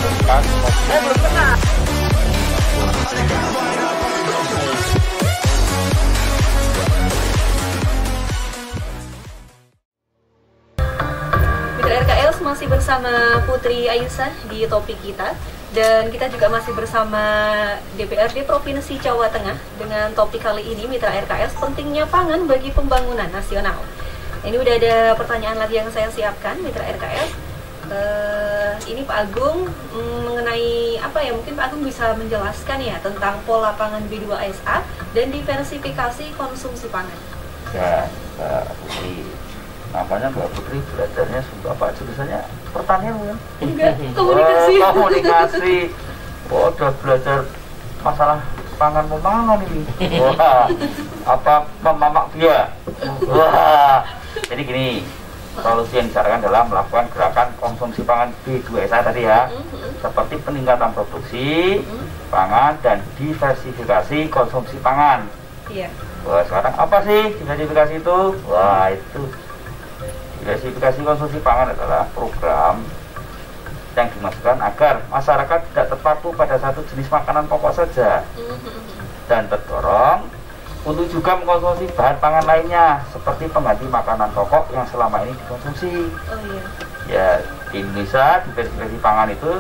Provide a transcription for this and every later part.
Kan? Belum pernah. Mitra RKL masih bersama Putri Ayusa di topik kita. Dan kita juga masih bersama DPRD Provinsi Jawa Tengah dengan topik kali ini Mitra RKS, pentingnya pangan bagi pembangunan nasional. Ini udah ada pertanyaan lagi yang saya siapkan Mitra RKS. Ini Pak Agung mengenai apa ya, mungkin Pak Agung bisa menjelaskan ya tentang pola pangan B2SA dan diversifikasi konsumsi pangan. Ya, Mbak Putri. Namanya Mbak Putri belajarnya apa jurusannya? Pertanian bukan? Enggak, komunikasi. Komunikasi. Oh, udah belajar masalah pangan ini. Wah, apa memamak dia? Wah, jadi gini, solusi yang disarankan dalam melakukan gerakan konsumsi pangan B2SA tadi ya, seperti peningkatan produksi pangan dan diversifikasi konsumsi pangan. Iya. Wah, sekarang apa sih diversifikasi itu? Wah, itu diversifikasi konsumsi pangan adalah program yang dimaksudkan agar masyarakat tidak terpaku pada satu jenis makanan pokok saja dan terdorong untuk juga mengkonsumsi bahan pangan lainnya seperti pengganti makanan pokok yang selama ini dikonsumsi. Oh iya. Ya, di Indonesia diversifikasi pangan itu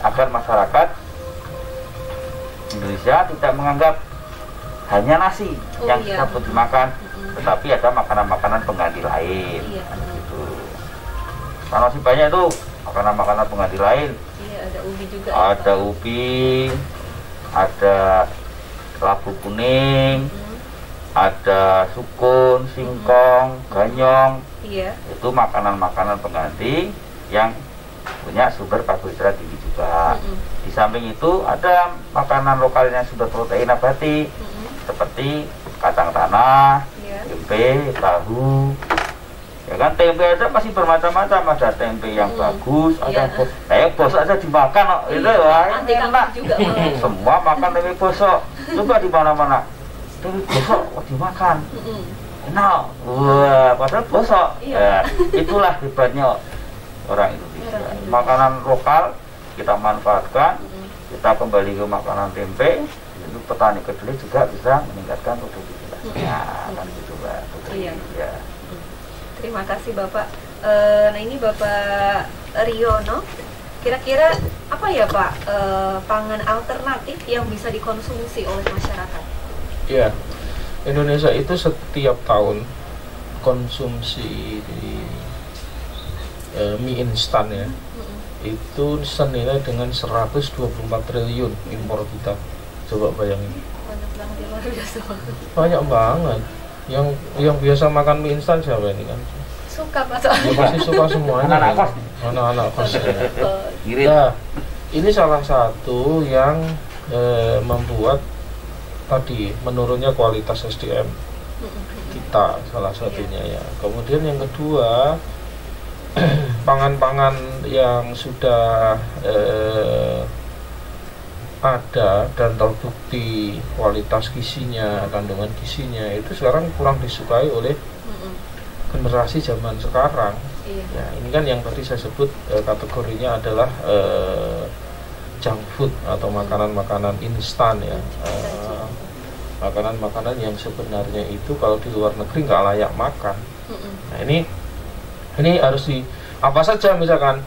agar masyarakat Indonesia tidak menganggap hanya nasi yang iya. bisa dimakan, tetapi ada makanan-makanan pengganti lain. Iya. Gitu. Karena masih banyak itu makanan-makanan pengganti lain. Iya, ada ubi juga. Ada ubi, ada labu kuning, ada sukun, singkong, ganyong. Iya. Itu makanan-makanan pengganti yang punya sumber karbohidrat tinggi juga. Di samping itu ada makanan lokal yang sumber protein nabati seperti kacang tanah, tempe, tahu. Ya kan, tempe aja masih bermacam-macam, ada tempe yang bagus, ada yang bosok aja dimakan kok. Itu wah, enak juga. Semua makan tempe bosok. Coba di mana-mana tempe bosok kok dimakan. Enak. Wah, padahal bosok. Ya, itulah hebatnya orang Indonesia. Makanan lokal kita manfaatkan, kita kembali ke makanan tempe. Itu petani kedelai juga bisa meningkatkan produktivitasnya. Kan gitu, Mbak Putri. Iya. Ya. Terima kasih Bapak. Nah ini Bapak Riono, kira-kira apa ya Pak pangan alternatif yang bisa dikonsumsi oleh masyarakat? Ya, Indonesia itu setiap tahun konsumsi mie instan ya, itu senilai dengan 124 triliun impor kita. Coba bayangin. Banyak banget ya, luar biasa banget. Banyak banget. Yang biasa makan mie instan siapa ini kan? Suka Pak soalnya. Ya, pasti suka semuanya. Anak-anak kos. Anak-anak kos. Girit. Nah, ini salah satu yang membuat tadi menurunnya kualitas SDM kita, salah satunya ya. Kemudian yang kedua, pangan-pangan yang sudah ada dan terbukti kualitas gizinya, kandungan gizinya itu sekarang kurang disukai oleh generasi zaman sekarang. Ya, ini kan yang tadi saya sebut kategorinya adalah junk food atau makanan-makanan instan ya, makanan-makanan yang sebenarnya itu kalau di luar negeri nggak layak makan. Nah ini harus di apa saja, misalkan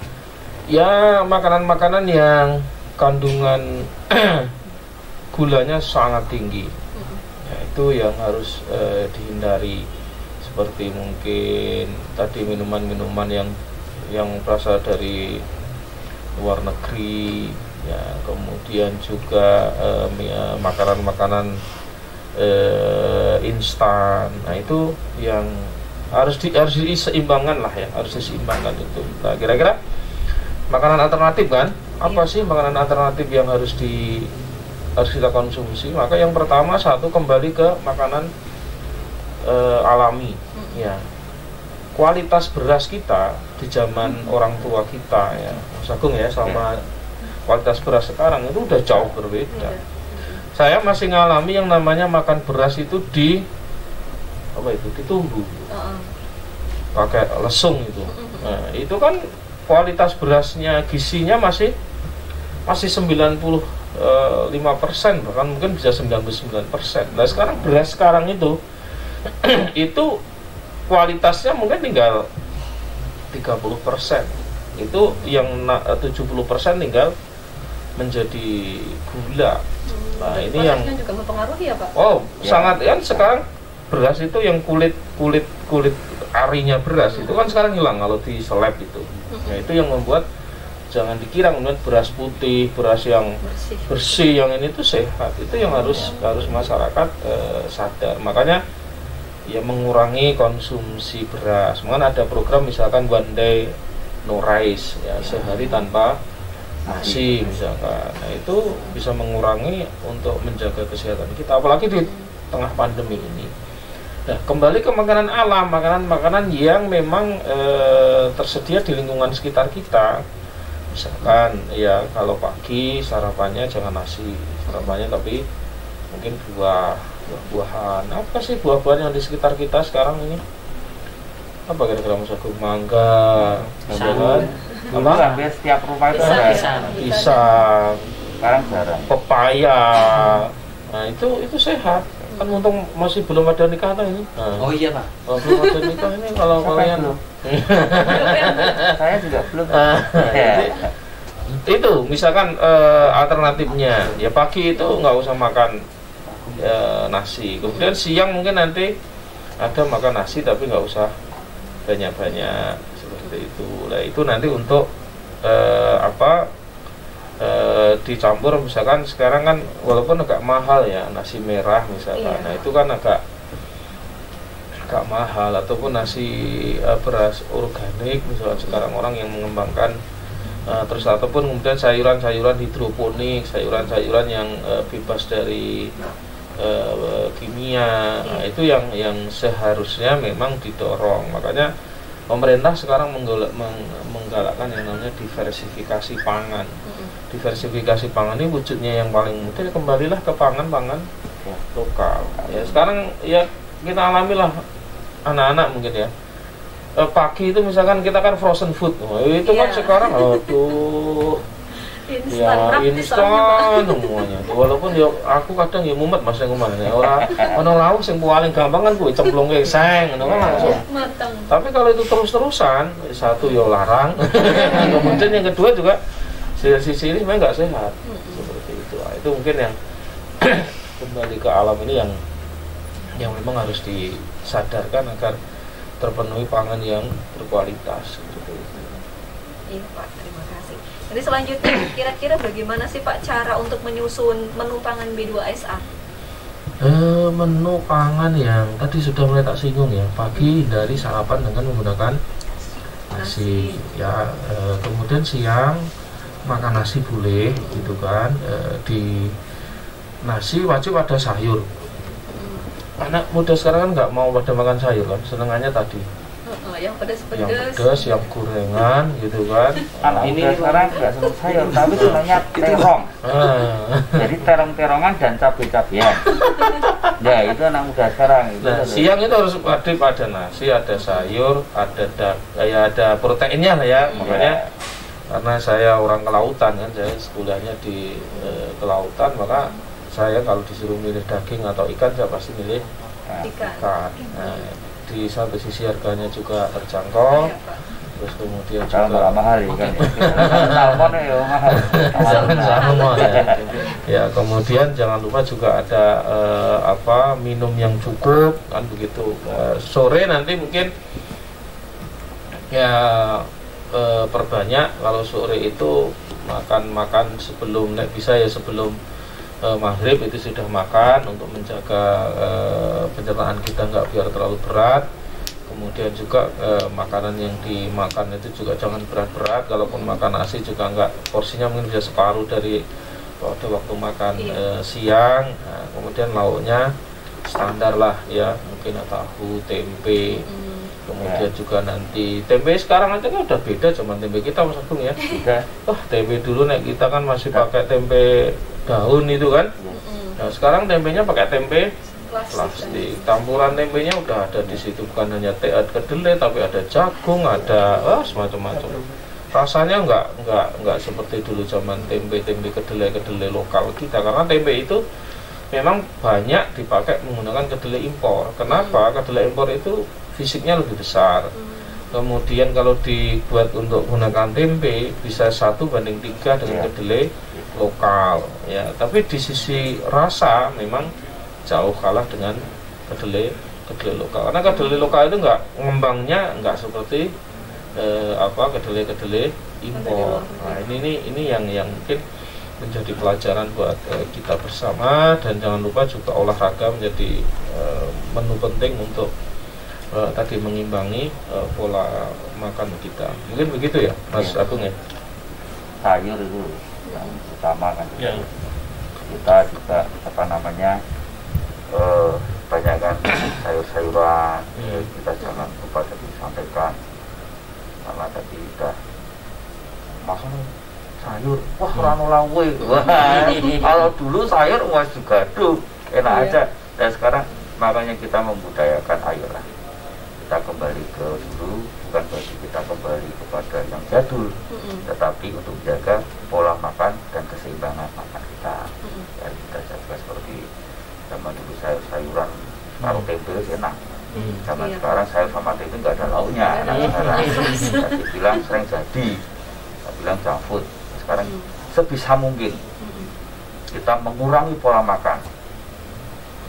ya makanan-makanan yang kandungan gulanya sangat tinggi, ya, itu yang harus dihindari, seperti mungkin tadi minuman-minuman yang berasal dari luar negeri ya, kemudian juga makanan-makanan instan. Nah itu yang harus diseimbangkan lah ya, harus diseimbangkan itu. Nah kira-kira makanan alternatif kan, apa sih makanan alternatif yang harus kita konsumsi? Maka yang pertama kembali ke makanan alami ya. Kualitas beras kita di zaman orang tua kita ya, Mas Agung ya, sama kualitas beras sekarang itu udah jauh berbeda. Saya masih ngalami yang namanya makan beras itu ditumbuh pakai lesung itu. Nah, itu kan kualitas berasnya, gizinya masih masih 95%, bahkan mungkin bisa 99%. Nah sekarang beras sekarang itu itu kualitasnya mungkin tinggal 30%. Itu yang 70% tinggal menjadi gula. Nah ini yang juga mempengaruhi ya Pak? Oh ya. Sangat kan sekarang beras itu yang kulit arinya beras itu kan sekarang hilang kalau di seleb itu. Nah itu yang membuat jangan dikira kemudian beras putih, beras yang bersih yang ini tuh sehat. Itu yang harus masyarakat sadar. Makanya ya mengurangi konsumsi beras. Makanya ada program misalkan one day no rice ya, sehari tanpa nasi misalkan. Nah itu bisa mengurangi untuk menjaga kesehatan kita apalagi di tengah pandemi ini. Nah kembali ke makanan alam, makanan yang memang tersedia di lingkungan sekitar kita. Misalkan ya kalau pagi sarapannya jangan nasi, sarapannya tapi mungkin buah-buahan. Apa sih buah-buahan yang di sekitar kita sekarang ini? Apa kira-kira misalkan mangga, kan? Apa? Hampir setiap rumah itu ada pisang, sekarang jarang. Pepaya. Nah itu sehat. Kan untung masih belum ada nikah ini. Nah, oh iya Pak. Belum ada nikah ini kalau kalian belum. Saya juga belum. Itu misalkan alternatifnya ya pagi itu nggak usah makan nasi. Kemudian siang mungkin nanti ada makan nasi tapi nggak usah banyak-banyak seperti itu. Nah itu nanti untuk dicampur misalkan sekarang kan walaupun agak mahal ya nasi merah misalkan. Iya. Nah itu kan agak mahal ataupun nasi beras organik misalkan sekarang orang yang mengembangkan terus ataupun kemudian sayuran-sayuran hidroponik, sayuran-sayuran yang bebas dari kimia. Nah, itu yang seharusnya memang didorong. Makanya pemerintah sekarang menggalakkan yang namanya diversifikasi pangan. Diversifikasi pangan ini wujudnya yang paling mudah kembalilah ke pangan lokal. Ya sekarang ya kita alamilah anak-anak mungkin ya. Pagi itu misalkan kita kan frozen food. Itu kan sekarang aduh instan semuanya. Walaupun ya aku kadang ya mumet Mas yang kemana ya ono lauk yang paling gampang kan kuwi cemplungke seng ngono kan langsung mateng. Tapi kalau itu terus-terusan satu ya larang. Kemudian yang kedua juga sisi ini memang nggak sehat. Seperti itu. Itu mungkin yang kembali ke alam ini yang memang harus disadarkan agar terpenuhi pangan yang berkualitas gitu. Iya Pak, terima kasih. Jadi selanjutnya kira-kira bagaimana sih Pak cara untuk menyusun menu pangan B2SA? Menu pangan yang tadi sudah mulai tak singgung ya, pagi dari sarapan dengan menggunakan nasi. Ya, kemudian siang makan nasi boleh gitu kan. Di nasi wajib ada sayur. Anak muda sekarang kan nggak mau pada makan sayur kan, senengannya tadi yang pedas, yang gorengan gitu kan. Anak muda sekarang nggak seneng sayur, tapi senengnya terong. Jadi terong-terongan dan cabai-cabian. Ya itu anak muda sekarang. Nah siang itu harus ada nasi, ada sayur, ada proteinnya lah ya. Makanya karena saya orang kelautan kan, saya sekolahnya di kelautan, maka saya kalau disuruh milih daging atau ikan saya pasti milih ikan. Nah, di satu sisi harganya juga terjangkau, terus kemudian juga mahal ikan. Salmon ya mahal. Ya kemudian jangan lupa juga ada minum yang cukup kan begitu. Sore nanti mungkin ya perbanyak kalau sore itu makan sebelum bisa ya sebelum maghrib itu sudah makan untuk menjaga pencernaan kita nggak biar terlalu berat. Kemudian juga makanan yang dimakan itu juga jangan berat-berat. Kalaupun makan nasi juga nggak, porsinya mungkin bisa separuh dari pada waktu makan siang. Nah, kemudian lauknya standar lah ya, mungkin tahu, tempe. Kemudian juga nanti tempe sekarang aja kan udah beda zaman tempe kita Mas Agung ya. Tempe dulu nek kita kan masih pakai tempe daun itu kan. Nah sekarang tempenya pakai tempe plastik. Campuran tempenya udah ada di situ, bukan hanya kedelai tapi ada jagung, ada semacam-macam. rasanya nggak seperti dulu zaman tempe kedelai lokal kita, karena tempe itu memang banyak dipakai menggunakan kedelai impor. Kenapa? Kedelai impor itu fisiknya lebih besar. Kemudian kalau dibuat untuk menggunakan tempe bisa 1:3 dengan kedelai lokal ya. Tapi di sisi rasa memang jauh kalah dengan kedelai lokal, karena kedelai lokal itu ngembangnya nggak seperti kedelai impor. Nah ini yang mungkin menjadi pelajaran buat kita bersama, dan jangan lupa juga olahraga menjadi menu penting untuk tadi mengimbangi pola makan kita. Mungkin begitu ya Mas Agung ya. Sayur itu yang utama kan. Ya. Kita juga banyakkan sayur-sayuran. Kita jangan lupa tadi sampaikan, karena tadi udah makan sayur, wah rano lawe, kalau dulu sayur wah juga enak aja. Dan sekarang makanya kita membudayakan air lah. Kita kembali ke dulu, bukan berarti kita kembali kepada yang jadul, tetapi untuk menjaga pola makan dan keseimbangan makan kita. Ya, kita jaga seperti zaman dulu sayur-sayuran taruh tempe enak. Zaman sekarang sayur sama tempe nggak ada lauknya. Tadi bilang sering jadi, saya bilang junk food. Sekarang sebisa mungkin kita mengurangi pola makan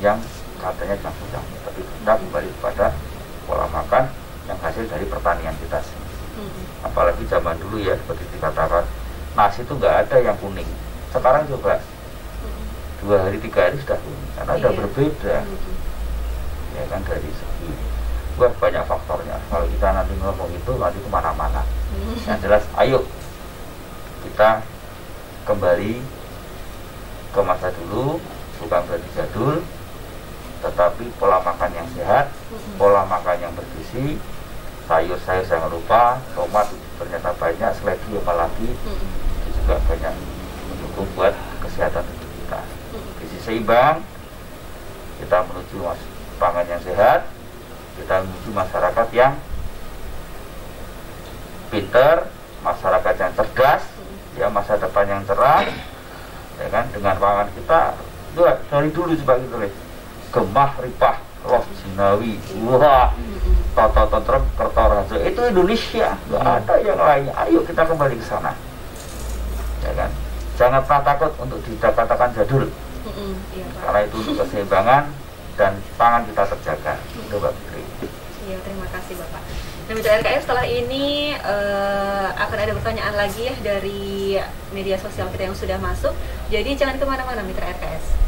yang katanya junk food, tapi kita kembali kepada pola makan yang hasil dari pertanian kita sendiri. Apalagi zaman dulu ya, seperti dikatakan nasi itu nggak ada yang kuning. Sekarang coba 2 hari 3 hari sudah kuning, karena udah berbeda. Ya kan, dari segi banyak faktornya. Kalau kita nanti ngomong itu nanti kemana-mana. Yang jelas, ayo kita kembali ke masa dulu, bukan berarti jadul, tetapi pola makan yang sehat, pola makan yang bergizi. Sayur-sayur jangan lupa, tomat ternyata banyak, seledi apalagi itu juga banyak mendukung buat kesehatan tubuh kita. Gizi seimbang, kita menuju pangan yang sehat, kita menuju masyarakat yang pinter, masyarakat yang cerdas, ya, masa depan yang cerah, ya kan. Dengan pangan kita dari dulu sebagai itu, gemah ripah roh jinawi, wah, toto tentrem kertorajo, itu Indonesia, nggak ada yang lainnya. Ayo kita kembali ke sana, ya kan. Jangan pernah takut untuk dikatakan jadul, karena itu untuk keseimbangan dan pangan kita terjaga. Itu Mbak Putri. Iya, terima kasih Bapak. Nah, Mitra RKS, setelah ini akan ada pertanyaan lagi ya dari media sosial kita yang sudah masuk. Jadi jangan kemana-mana Mitra RKS.